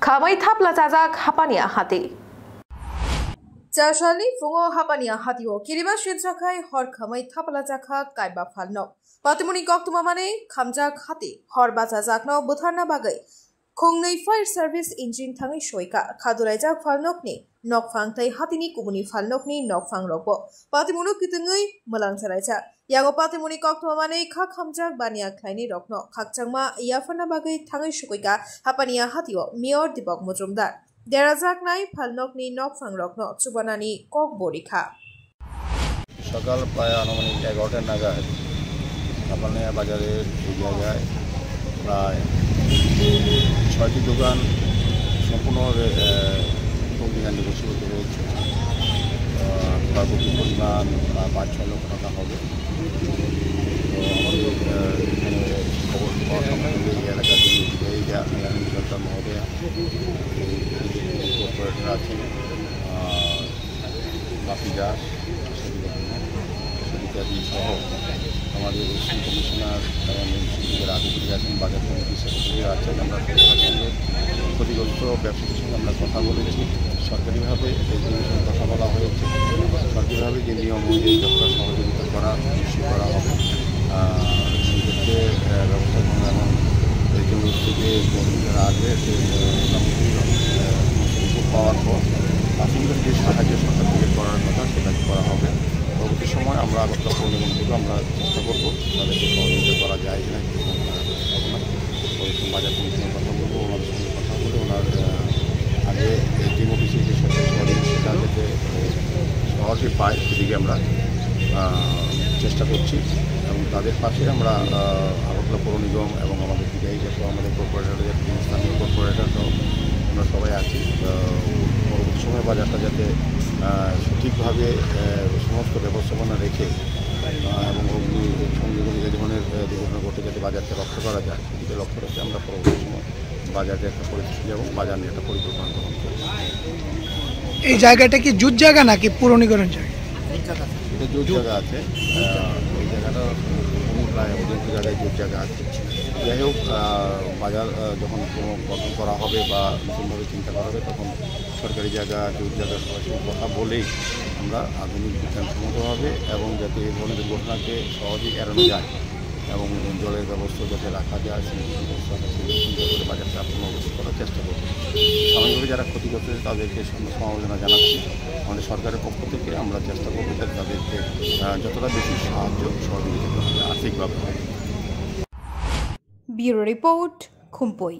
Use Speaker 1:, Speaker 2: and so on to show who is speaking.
Speaker 1: খামাই থাপলা জাজাক হাপানিয়া হাতি চাশালি ফুঙো হাপানিয়া হাতিও কিরিবা শিনজাখাই হর খামাই থাপলা জাখা কাইবা ফালনো পাতিমুনি কক্তমা মানে খামজাক হাতি হর বাজা জাকনো বুথারনা বাগै खुंनै फायर सार्भिस इंजिन थाङै सयका खादुरायजाक फालनकनि नकफांथाय हातिनि कुमुनि फालनकनि नकफां रगबो पातिमुनु कितङै मोलांसारायजा यागो पातिमुनि कक्तमाने खा खामजाक बानिया ख्लायनि रकनो खाकचांमा याफाना बागै थाङै सयका हापानिया हातिओ मेयर दीपक मुजुमदार देराजाक नाय फालनकनि नकफां रकनो चुबानानि কক बरिखा
Speaker 2: সকাল প্রায় আনুমানিক 11টা নাগাদ হাপানিয়া বাজারের এই জায়গায় প্রায় 6টি দোকান সম্পূর্ণ অগ্নিকাণ্ডে বসীভূত হয়েছে। ক্ষয়ক্ষতির পরিমাণ 5-6 লক্ষ টাকা হবে। তো আমাদের এখানে খবর পাওয়ার সঙ্গে সঙ্গে এই এলাকার যিনি বিধায়িকা সরকার মহোদয়া, কর্পোরেটর আছেন বাপি দাস, সবিতাদি সহ আমাদের এসি কমিশনার এবং এনসিপির আধিকারিক আছেন, বাজার কমিটির সেক্রেটারি আছেন। আমরা সরকারের সঙ্গে ক্ষতিগ্রস্ত ব্যবসায়ীদের সঙ্গে আমরা কথা বলেছি। সরকারিভাবে এই জিনিসের কথা বলা হয়েছে। সরকারিভাবে যে নিয়ম অনুযায়ী যতটা সহযোগিতা করা নিশ্চিত করা হবে সেক্ষেত্রে ব্যবস্থা করা এবং এই জমি থেকে যারা আসবে সে মোটামুটি পাওয়ার পর প্রাথমিক যে সাহায্য সরকার থেকে করার কথা সেটা করা হবে। পরবর্তী সময় আমরা আগরতলা পৌর নিগম থেকে আমরা চেষ্টা করবো তাদেরকে সহযোগিতা করা যায় কিনা। বাজার কমিশনের কথা বলবো, ওনাদের সঙ্গে কথা বলে ওনার আগে টিম অফিসের যে সরকারি সেটা যাতে সহজে পায় সেদিকে আমরা চেষ্টা করছি এবং তাদের পাশে আমরা আগরতলা পৌর নিগম এবং আমাদের বিধায়িকা সহ আমাদের কর্পোরেটর স্থানীয় কর্পোরেটর সহ আমরা সবাই আছি। পরবর্তী সময় বাজারটা যাতে সঠিকভাবে সমস্ত ব্যবস্থাপনা রেখে এবং অগ্নি সংযোগী যে ধরনের দুর্ঘটনা ঘটে যাতে বাজারকে রক্ষা করা যায় সেদিকে লক্ষ্য রেখে আমরা পরবর্তী সময় বাজারে একটা পরিস্থিতি এবং বাজার নিয়ে একটা পরিকল্পনা গ্রহণ করি।
Speaker 3: এই জায়গাটা কি জুট জায়গা নাকি পুরনিকরণ জায়গা?
Speaker 2: এটা জুট জায়গা আছে, এই জায়গাটা প্রায় অধিকাংশ জায়গায় জুট জায়গা আছে। যাই হোক, বাজার যখন কোনো গঠন করা হবে বা নতুনভাবে চিন্তা করা হবে তখন সরকারি জায়গা জুট জায়গার সরাসরি কথা বলেই আমরা আধুনিক বিজ্ঞানসম্মতভাবে এবং যাতে এই ধরনের দুর্ঘটনাকে সহজেই এড়ানো যায় এবং জলের ব্যবস্থা যাতে রাখা যায় সেই ব্যবস্থাটা চিন্তা করে বাজারটা পুনর্গঠন করার চেষ্টা করব। সাময়িকভাবে যারা ক্ষতিগ্রস্ত তাদেরকে সমবেদনা জানাচ্ছি। আমাদের সরকারের পক্ষ থেকে আমরা চেষ্টা করবো যাতে তাদেরকে যতটা বেশি সাহায্য সহযোগিতা করতে আর্থিকভাবে।
Speaker 1: Bureau report, খুমপই।